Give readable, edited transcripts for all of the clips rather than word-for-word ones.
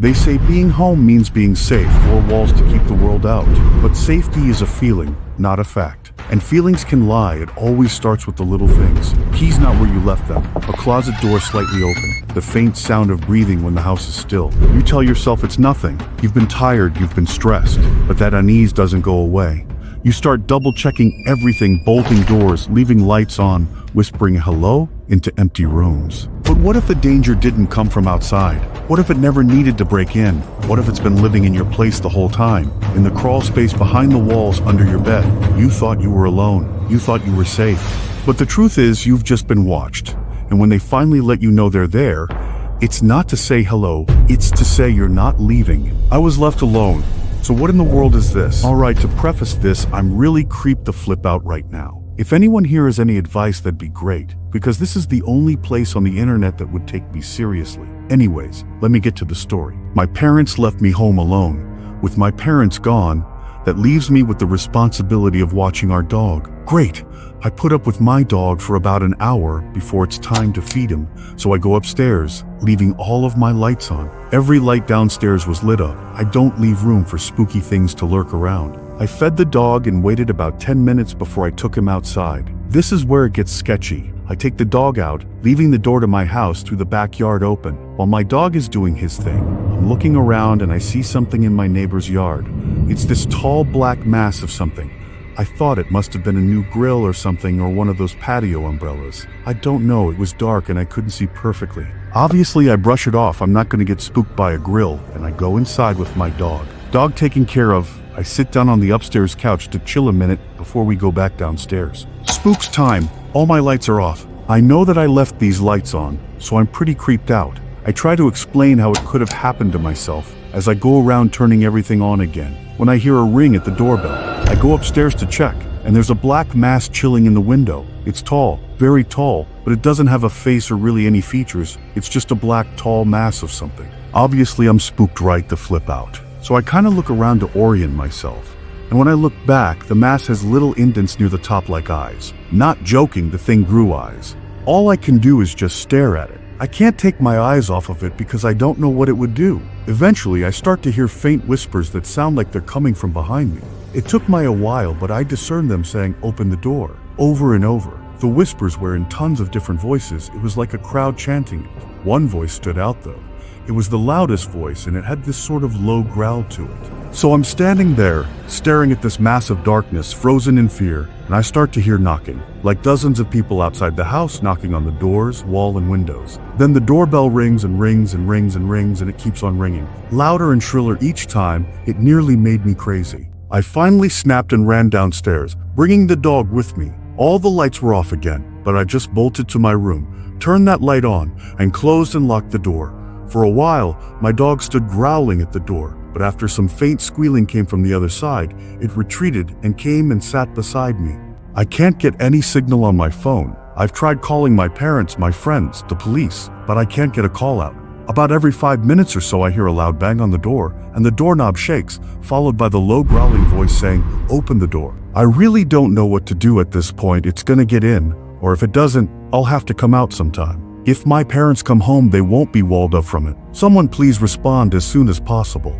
They say being home means being safe, four walls to keep the world out. But safety is a feeling, not a fact. And feelings can lie. It always starts with the little things. Keys not where you left them. A closet door slightly open. The faint sound of breathing when the house is still. You tell yourself it's nothing. You've been tired, you've been stressed. But that unease doesn't go away. You start double-checking everything, bolting doors, leaving lights on, whispering hello into empty rooms. But what if the danger didn't come from outside? What if it never needed to break in? What if it's been living in your place the whole time? In the crawl space behind the walls under your bed. You thought you were alone. You thought you were safe. But the truth is, you've just been watched. And when they finally let you know they're there, it's not to say hello, it's to say you're not leaving. I was left alone. So what in the world is this? Alright, to preface this, I'm really creeped the flip out right now. If anyone here has any advice, that'd be great, because this is the only place on the internet that would take me seriously. Anyways, let me get to the story. My parents left me home alone. With my parents gone, that leaves me with the responsibility of watching our dog. Great! I put up with my dog for about an hour before it's time to feed him, so I go upstairs, leaving all of my lights on. Every light downstairs was lit up. I don't leave room for spooky things to lurk around. I fed the dog and waited about 10 minutes before I took him outside. This is where it gets sketchy. I take the dog out, leaving the door to my house through the backyard open. While my dog is doing his thing, I'm looking around and I see something in my neighbor's yard. It's this tall black mass of something. I thought it must have been a new grill or something, or one of those patio umbrellas. I don't know, it was dark and I couldn't see perfectly. Obviously I brush it off, I'm not going to get spooked by a grill, and I go inside with my dog. Dog taken care of, I sit down on the upstairs couch to chill a minute before we go back downstairs. Spooks time, all my lights are off. I know that I left these lights on, so I'm pretty creeped out. I try to explain how it could have happened to myself as I go around turning everything on again. When I hear a ring at the doorbell, I go upstairs to check, and there's a black mass chilling in the window. It's tall, very tall, but it doesn't have a face or really any features. It's just a black, tall mass of something. Obviously, I'm spooked right to flip out. So I kind of look around to orient myself. And when I look back, the mass has little indents near the top like eyes. Not joking, the thing grew eyes. All I can do is just stare at it. I can't take my eyes off of it because I don't know what it would do. Eventually, I start to hear faint whispers that sound like they're coming from behind me. It took me a while, but I discerned them saying, "Open the door," over and over. The whispers were in tons of different voices. It was like a crowd chanting it. One voice stood out though. It was the loudest voice, and it had this sort of low growl to it. So I'm standing there, staring at this massive darkness, frozen in fear, and I start to hear knocking, like dozens of people outside the house knocking on the doors, wall, and windows. Then the doorbell rings and rings and rings and rings, and it keeps on ringing. Louder and shriller each time, it nearly made me crazy. I finally snapped and ran downstairs, bringing the dog with me. All the lights were off again, but I just bolted to my room, turned that light on, and closed and locked the door. For a while, my dog stood growling at the door, but after some faint squealing came from the other side, it retreated and came and sat beside me. I can't get any signal on my phone. I've tried calling my parents, my friends, the police, but I can't get a call out. About every 5 minutes or so I hear a loud bang on the door, and the doorknob shakes, followed by the low growling voice saying, "Open the door." I really don't know what to do at this point. It's gonna get in, or if it doesn't, I'll have to come out sometime. If my parents come home, they won't be walled up from it. Someone please respond as soon as possible.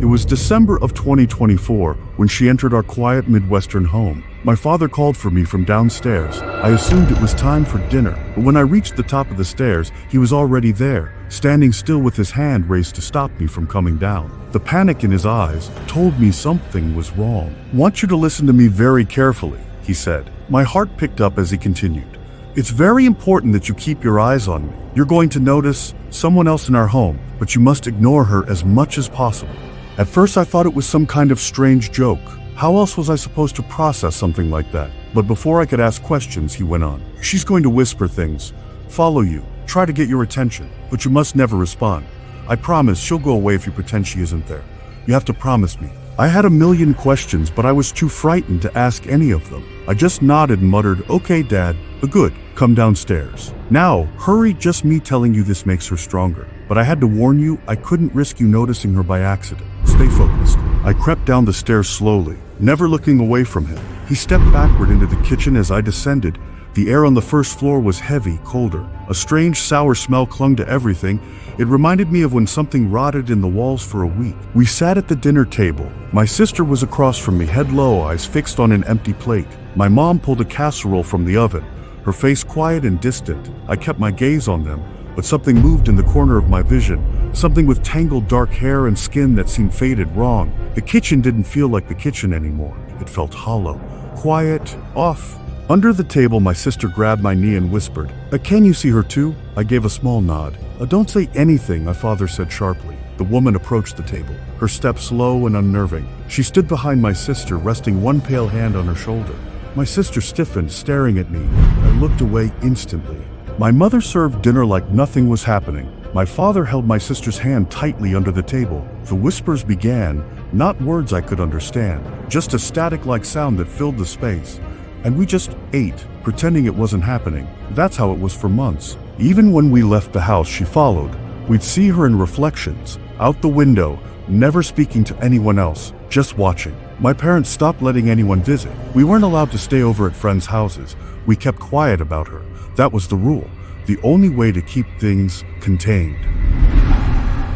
It was December of 2024 when she entered our quiet Midwestern home. My father called for me from downstairs. I assumed it was time for dinner, but when I reached the top of the stairs, he was already there, standing still with his hand raised to stop me from coming down. The panic in his eyes told me something was wrong. "Want you to listen to me very carefully," he said. My heart picked up as he continued. "It's very important that you keep your eyes on me. You're going to notice someone else in our home, but you must ignore her as much as possible." At first I thought it was some kind of strange joke. How else was I supposed to process something like that? But before I could ask questions, he went on. "She's going to whisper things, follow you, try to get your attention, but you must never respond. I promise she'll go away if you pretend she isn't there. You have to promise me." I had a million questions, but I was too frightened to ask any of them. I just nodded and muttered, "Okay, Dad, good, come downstairs." "Now, hurry, just me telling you this makes her stronger. But I had to warn you, I couldn't risk you noticing her by accident. Stay focused." I crept down the stairs slowly, never looking away from him. He stepped backward into the kitchen as I descended, The air on the first floor was heavy, colder. A strange, sour smell clung to everything. It reminded me of when something rotted in the walls for a week. We sat at the dinner table. My sister was across from me, head low, eyes fixed on an empty plate. My mom pulled a casserole from the oven, her face quiet and distant. I kept my gaze on them, but something moved in the corner of my vision. Something with tangled dark hair and skin that seemed faded, wrong. The kitchen didn't feel like the kitchen anymore. It felt hollow, quiet, off. Under the table, my sister grabbed my knee and whispered, "Can you see her too?" I gave a small nod. "Don't say anything," my father said sharply. The woman approached the table, her step slow and unnerving. She stood behind my sister, resting one pale hand on her shoulder. My sister stiffened, staring at me. I looked away instantly. My mother served dinner like nothing was happening. My father held my sister's hand tightly under the table. The whispers began, not words I could understand, just a static-like sound that filled the space. And we just ate, pretending it wasn't happening. That's how it was for months. Even when we left the house, she followed. We'd see her in reflections, out the window, never speaking to anyone else, just watching. My parents stopped letting anyone visit. We weren't allowed to stay over at friends' houses. We kept quiet about her. That was the rule, the only way to keep things contained.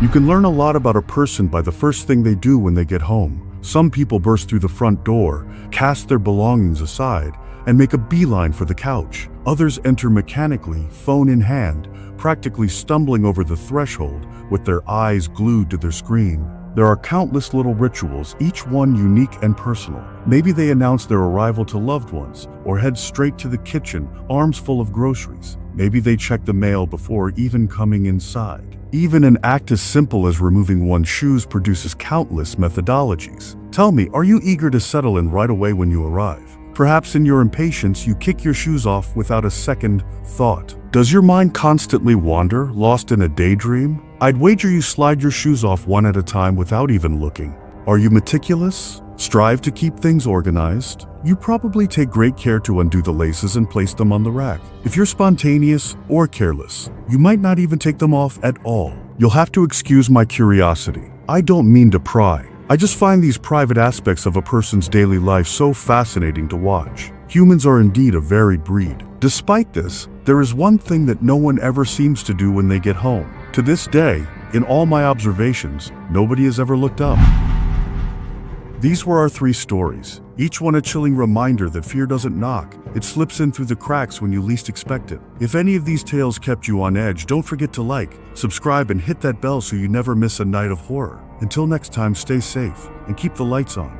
You can learn a lot about a person by the first thing they do when they get home. Some people burst through the front door, cast their belongings aside, and make a beeline for the couch. Others enter mechanically, phone in hand, practically stumbling over the threshold with their eyes glued to their screen. There are countless little rituals, each one unique and personal. Maybe they announce their arrival to loved ones, or head straight to the kitchen, arms full of groceries. Maybe they check the mail before even coming inside. Even an act as simple as removing one's shoes produces countless methodologies. Tell me, are you eager to settle in right away when you arrive? Perhaps in your impatience, you kick your shoes off without a second thought. Does your mind constantly wander, lost in a daydream? I'd wager you slide your shoes off one at a time without even looking. Are you meticulous? Strive to keep things organized? You probably take great care to undo the laces and place them on the rack. If you're spontaneous or careless, you might not even take them off at all. You'll have to excuse my curiosity. I don't mean to pry. I just find these private aspects of a person's daily life so fascinating to watch. Humans are indeed a varied breed. Despite this, there is one thing that no one ever seems to do when they get home. To this day, in all my observations, nobody has ever looked up. These were our 3 stories, each one a chilling reminder that fear doesn't knock. It slips in through the cracks when you least expect it. If any of these tales kept you on edge, don't forget to like, subscribe, and hit that bell so you never miss a night of horror. Until next time, stay safe and keep the lights on.